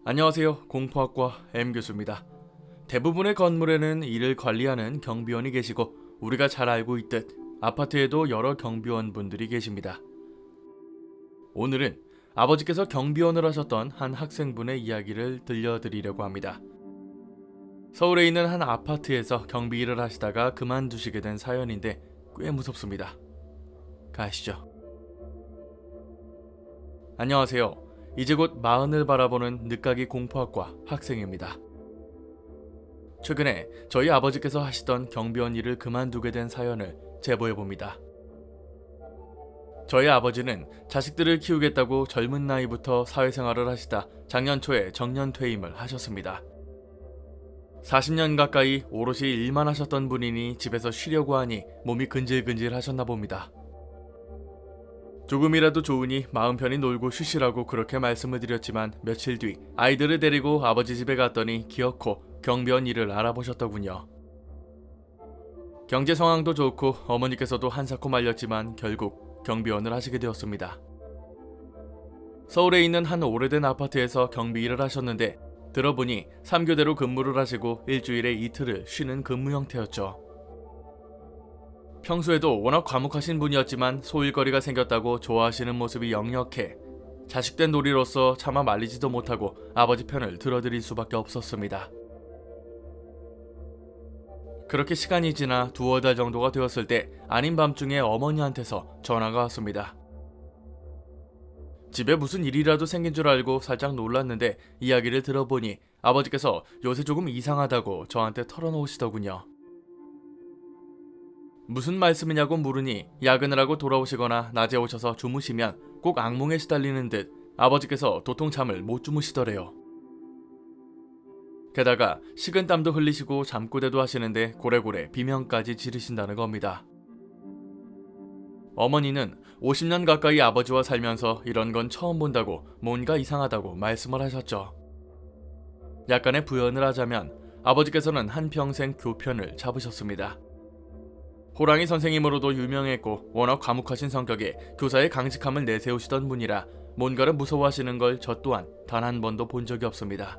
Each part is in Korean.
안녕하세요. 공포학과 M교수입니다. 대부분의 건물에는 이를 관리하는 경비원이 계시고 우리가 잘 알고 있듯 아파트에도 여러 경비원 분들이 계십니다. 오늘은 아버지께서 경비원을 하셨던 한 학생분의 이야기를 들려드리려고 합니다. 서울에 있는 한 아파트에서 경비 일을 하시다가 그만두시게 된 사연인데 꽤 무섭습니다. 가시죠. 안녕하세요. 이제 곧 마흔을 바라보는 늦가기 공포학과 학생입니다. 최근에 저희 아버지께서 하시던 경비원 일을 그만두게 된 사연을 제보해봅니다. 저희 아버지는 자식들을 키우겠다고 젊은 나이부터 사회생활을 하시다 작년 초에 정년퇴임을 하셨습니다. 40년 가까이 오롯이 일만 하셨던 분이니 집에서 쉬려고 하니 몸이 근질근질 하셨나 봅니다. 조금이라도 좋으니 마음 편히 놀고 쉬시라고 그렇게 말씀을 드렸지만 며칠 뒤 아이들을 데리고 아버지 집에 갔더니 기어코 경비원 일을 알아보셨더군요. 경제 상황도 좋고 어머니께서도 한사코 말렸지만 결국 경비원을 하시게 되었습니다. 서울에 있는 한 오래된 아파트에서 경비 일을 하셨는데 들어보니 3교대로 근무를 하시고 일주일에 이틀을 쉬는 근무 형태였죠. 평소에도 워낙 과묵하신 분이었지만 소일거리가 생겼다고 좋아하시는 모습이 역력해 자식된 놀이로서 차마 말리지도 못하고 아버지 편을 들어드릴 수밖에 없었습니다. 그렇게 시간이 지나 두어 달 정도가 되었을 때 아닌 밤중에 어머니한테서 전화가 왔습니다. 집에 무슨 일이라도 생긴 줄 알고 살짝 놀랐는데 이야기를 들어보니 아버지께서 요새 조금 이상하다고 저한테 털어놓으시더군요. 무슨 말씀이냐고 물으니 야근을 하고 돌아오시거나 낮에 오셔서 주무시면 꼭 악몽에 시달리는 듯 아버지께서 도통 잠을 못 주무시더래요. 게다가 식은땀도 흘리시고 잠꼬대도 하시는데 고래고래 비명까지 지르신다는 겁니다. 어머니는 50년 가까이 아버지와 살면서 이런 건 처음 본다고 뭔가 이상하다고 말씀을 하셨죠. 약간의 부연을 하자면 아버지께서는 한평생 교편을 잡으셨습니다. 호랑이 선생님으로도 유명했고 워낙 과묵하신 성격에 교사의 강직함을 내세우시던 분이라 뭔가를 무서워하시는 걸 저 또한 단 한 번도 본 적이 없습니다.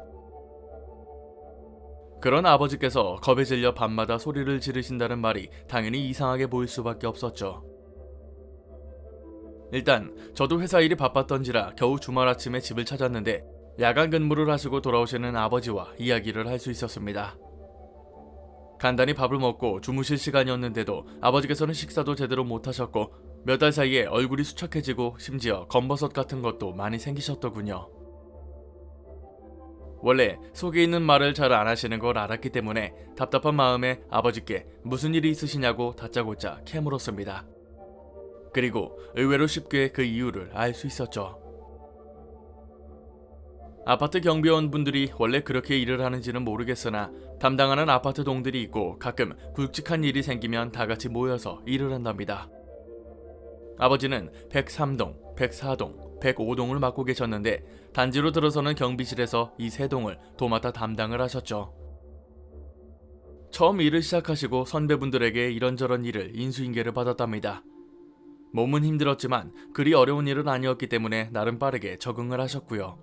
그런 아버지께서 겁에 질려 밤마다 소리를 지르신다는 말이 당연히 이상하게 보일 수밖에 없었죠. 일단 저도 회사 일이 바빴던지라 겨우 주말 아침에 집을 찾았는데 야간 근무를 하시고 돌아오시는 아버지와 이야기를 할 수 있었습니다. 간단히 밥을 먹고 주무실 시간이었는데도 아버지께서는 식사도 제대로 못하셨고 몇 달 사이에 얼굴이 수척해지고 심지어 검버섯 같은 것도 많이 생기셨더군요. 원래 속에 있는 말을 잘 안 하시는 걸 알았기 때문에 답답한 마음에 아버지께 무슨 일이 있으시냐고 다짜고짜 캐물었습니다. 그리고 의외로 쉽게 그 이유를 알 수 있었죠. 아파트 경비원 분들이 원래 그렇게 일을 하는지는 모르겠으나 담당하는 아파트 동들이 있고 가끔 굵직한 일이 생기면 다 같이 모여서 일을 한답니다. 아버지는 103동, 104동, 105동을 맡고 계셨는데 단지로 들어서는 경비실에서 이 세 동을 도맡아 담당을 하셨죠. 처음 일을 시작하시고 선배분들에게 이런저런 일을 인수인계를 받았답니다. 몸은 힘들었지만 그리 어려운 일은 아니었기 때문에 나름 빠르게 적응을 하셨고요.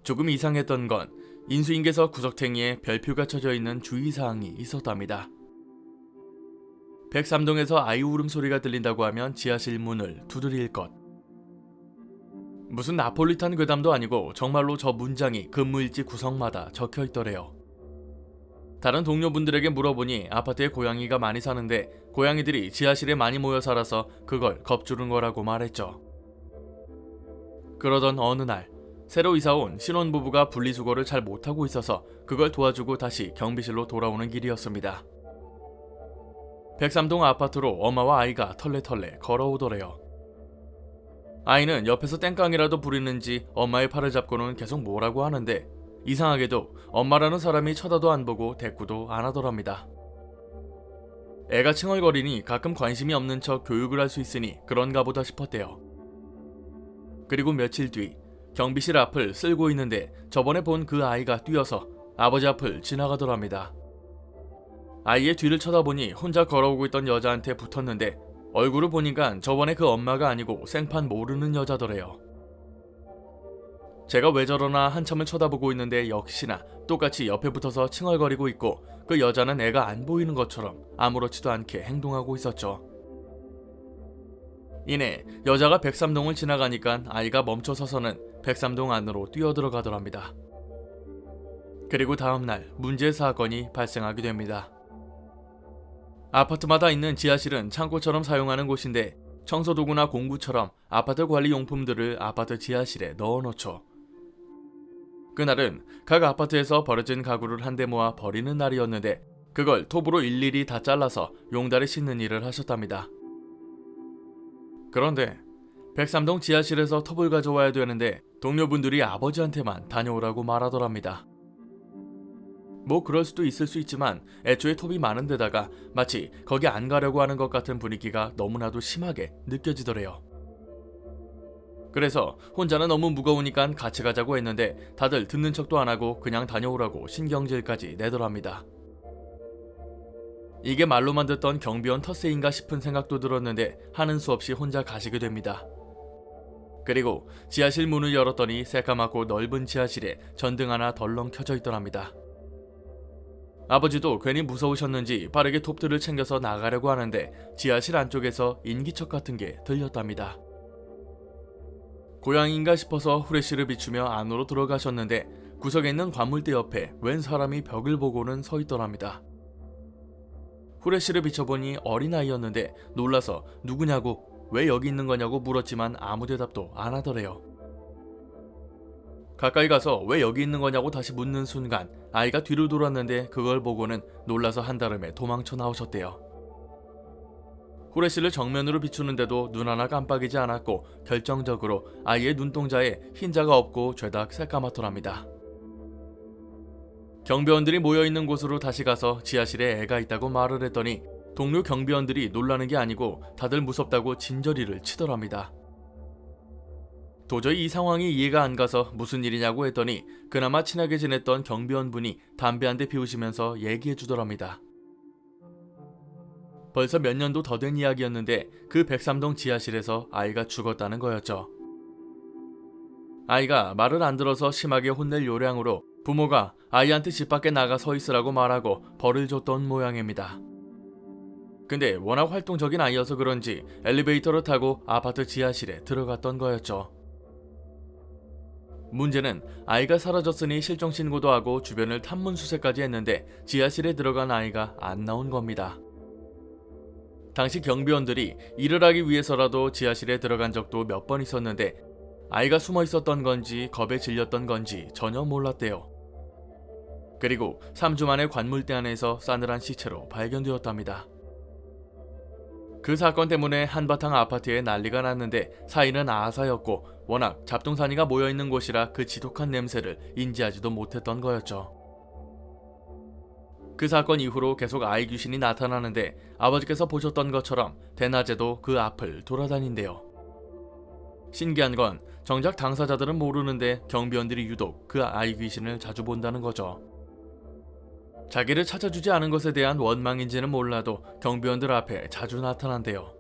조금 이상했던 건 인수인계서 구석탱이에 별표가 쳐져 있는 주의사항이 있었답니다. 103동에서 아이 울음소리가 들린다고 하면 지하실 문을 두드릴 것. 무슨 나폴리탄 괴담도 아니고 정말로 저 문장이 근무일지 구석마다 적혀있더래요. 다른 동료분들에게 물어보니 아파트에 고양이가 많이 사는데 고양이들이 지하실에 많이 모여 살아서 그걸 겁주는 거라고 말했죠. 그러던 어느 날 새로 이사온 신혼부부가 분리수거를 잘 못하고 있어서 그걸 도와주고 다시 경비실로 돌아오는 길이었습니다. 103동 아파트로 엄마와 아이가 털레털레 걸어오더래요. 아이는 옆에서 땡깡이라도 부리는지 엄마의 팔을 잡고는 계속 뭐라고 하는데 이상하게도 엄마라는 사람이 쳐다도 안 보고 대꾸도 안 하더랍니다. 애가 칭얼거리니 가끔 관심이 없는 척 교육을 할 수 있으니 그런가 보다 싶었대요. 그리고 며칠 뒤 경비실 앞을 쓸고 있는데 저번에 본 그 아이가 뛰어서 아버지 앞을 지나가더랍니다. 아이의 뒤를 쳐다보니 혼자 걸어오고 있던 여자한테 붙었는데 얼굴을 보니까 저번에 그 엄마가 아니고 생판 모르는 여자더래요. 제가 왜 저러나 한참을 쳐다보고 있는데 역시나 똑같이 옆에 붙어서 칭얼거리고 있고 그 여자는 애가 안 보이는 것처럼 아무렇지도 않게 행동하고 있었죠. 이내 여자가 103동을 지나가니까 아이가 멈춰서서는 103동 안으로 뛰어들어가더랍니다. 그리고 다음날 문제의 사건이 발생하게 됩니다. 아파트마다 있는 지하실은 창고처럼 사용하는 곳인데 청소도구나 공구처럼 아파트 관리 용품들을 아파트 지하실에 넣어놓죠. 그날은 각 아파트에서 버려진 가구를 한데 모아 버리는 날이었는데 그걸 톱으로 일일이 다 잘라서 용달에 싣는 일을 하셨답니다. 그런데 103동 지하실에서 톱을 가져와야 되는데 동료분들이 아버지한테만 다녀오라고 말하더랍니다. 뭐 그럴 수도 있을 수 있지만 애초에 톱이 많은 데다가 마치 거기 안 가려고 하는 것 같은 분위기가 너무나도 심하게 느껴지더래요. 그래서 혼자는 너무 무거우니까 같이 가자고 했는데 다들 듣는 척도 안 하고 그냥 다녀오라고 신경질까지 내더랍니다. 이게 말로만 듣던 경비원 텃세인가 싶은 생각도 들었는데 하는 수 없이 혼자 가시게 됩니다. 그리고 지하실 문을 열었더니 새까맣고 넓은 지하실에 전등 하나 덜렁 켜져 있더랍니다. 아버지도 괜히 무서우셨는지 빠르게 톱들을 챙겨서 나가려고 하는데 지하실 안쪽에서 인기척 같은 게 들렸답니다. 고양이인가 싶어서 후레쉬를 비추며 안으로 들어가셨는데 구석에 있는 관물대 옆에 웬 사람이 벽을 보고는 서 있더랍니다. 후레쉬를 비춰보니 어린아이였는데 놀라서 누구냐고 왜 여기 있는 거냐고 물었지만 아무 대답도 안 하더래요. 가까이 가서 왜 여기 있는 거냐고 다시 묻는 순간 아이가 뒤로 돌았는데 그걸 보고는 놀라서 한달음에 도망쳐 나오셨대요. 후레쉬를 정면으로 비추는데도 눈 하나 깜빡이지 않았고 결정적으로 아이의 눈동자에 흰자가 없고 죄다 새까맣더랍니다. 경비원들이 모여있는 곳으로 다시 가서 지하실에 애가 있다고 말을 했더니 동료 경비원들이 놀라는 게 아니고 다들 무섭다고 진저리를 치더랍니다. 도저히 이 상황이 이해가 안 가서 무슨 일이냐고 했더니 그나마 친하게 지냈던 경비원분이 담배 한 대 피우시면서 얘기해 주더랍니다. 벌써 몇 년도 더 된 이야기였는데 그 103동 지하실에서 아이가 죽었다는 거였죠. 아이가 말을 안 들어서 심하게 혼낼 요량으로 부모가 아이한테 집 밖에 나가 서 있으라고 말하고 벌을 줬던 모양입니다. 근데 워낙 활동적인 아이여서 그런지 엘리베이터를 타고 아파트 지하실에 들어갔던 거였죠. 문제는 아이가 사라졌으니 실종 신고도 하고 주변을 탐문 수색까지 했는데 지하실에 들어간 아이가 안 나온 겁니다. 당시 경비원들이 일을 하기 위해서라도 지하실에 들어간 적도 몇 번 있었는데 아이가 숨어 있었던 건지 겁에 질렸던 건지 전혀 몰랐대요. 그리고 3주 만에 관물대 안에서 싸늘한 시체로 발견되었답니다. 그 사건 때문에 한바탕 아파트에 난리가 났는데 사인은 아사였고 워낙 잡동사니가 모여있는 곳이라 그 지독한 냄새를 인지하지도 못했던 거였죠. 그 사건 이후로 계속 아이 귀신이 나타나는데 아버지께서 보셨던 것처럼 대낮에도 그 앞을 돌아다닌대요. 신기한 건 정작 당사자들은 모르는데 경비원들이 유독 그 아이 귀신을 자주 본다는 거죠. 자기를 찾아주지 않은 것에 대한 원망인지는 몰라도 경비원들 앞에 자주 나타난대요.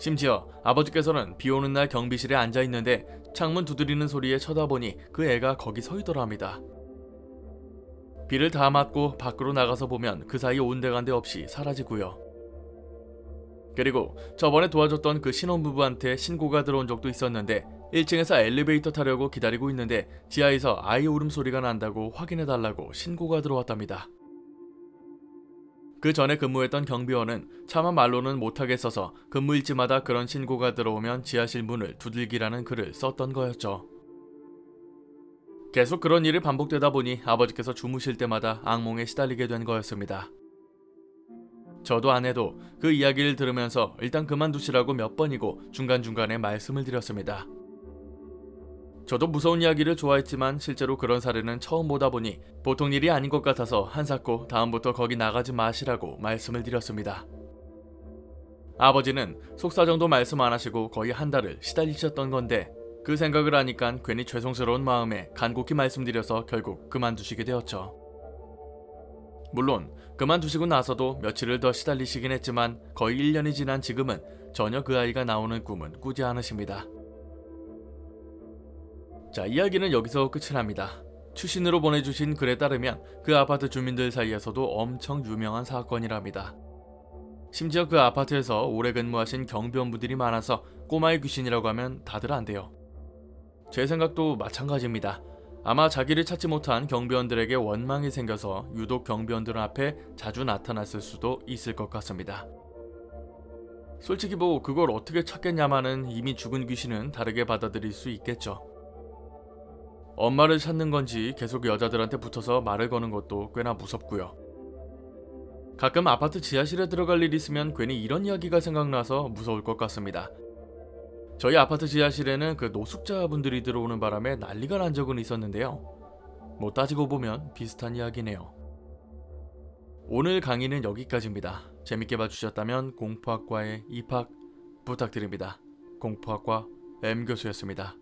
심지어 아버지께서는 비 오는 날 경비실에 앉아있는데 창문 두드리는 소리에 쳐다보니 그 애가 거기 서 있더랍니다. 비를 다 맞고 밖으로 나가서 보면 그 사이 온데간데 없이 사라지고요. 그리고 저번에 도와줬던 그 신혼부부한테 신고가 들어온 적도 있었는데 1층에서 엘리베이터 타려고 기다리고 있는데 지하에서 아이 울음소리가 난다고 확인해달라고 신고가 들어왔답니다. 그 전에 근무했던 경비원은 차마 말로는 못하겠어서 근무일지마다 그런 신고가 들어오면 지하실 문을 두들기라는 글을 썼던 거였죠. 계속 그런 일이 반복되다 보니 아버지께서 주무실 때마다 악몽에 시달리게 된 거였습니다. 저도 아내도 그 이야기를 들으면서 일단 그만두시라고 몇 번이고 중간중간에 말씀을 드렸습니다. 저도 무서운 이야기를 좋아했지만 실제로 그런 사례는 처음 보다 보니 보통 일이 아닌 것 같아서 한사코 다음부터 거기 나가지 마시라고 말씀을 드렸습니다. 아버지는 속사정도 말씀 안 하시고 거의 한 달을 시달리셨던 건데 그 생각을 하니까 괜히 죄송스러운 마음에 간곡히 말씀드려서 결국 그만두시게 되었죠. 물론 그만두시고 나서도 며칠을 더 시달리시긴 했지만 거의 1년이 지난 지금은 전혀 그 아이가 나오는 꿈은 꾸지 않으십니다. 자, 이야기는 여기서 끝이 납니다. 추신으로 보내주신 글에 따르면 그 아파트 주민들 사이에서도 엄청 유명한 사건이랍니다. 심지어 그 아파트에서 오래 근무하신 경비원분들이 많아서 꼬마의 귀신이라고 하면 다들 안돼요. 제 생각도 마찬가지입니다. 아마 자기를 찾지 못한 경비원들에게 원망이 생겨서 유독 경비원들 앞에 자주 나타났을 수도 있을 것 같습니다. 솔직히 뭐 그걸 어떻게 찾겠냐마는 이미 죽은 귀신은 다르게 받아들일 수 있겠죠. 엄마를 찾는 건지 계속 여자들한테 붙어서 말을 거는 것도 꽤나 무섭고요. 가끔 아파트 지하실에 들어갈 일 있으면 괜히 이런 이야기가 생각나서 무서울 것 같습니다. 저희 아파트 지하실에는 그 노숙자분들이 들어오는 바람에 난리가 난 적은 있었는데요. 뭐 따지고 보면 비슷한 이야기네요. 오늘 강의는 여기까지입니다. 재밌게 봐주셨다면 공포학과에 입학 부탁드립니다. 공포학과 M교수였습니다.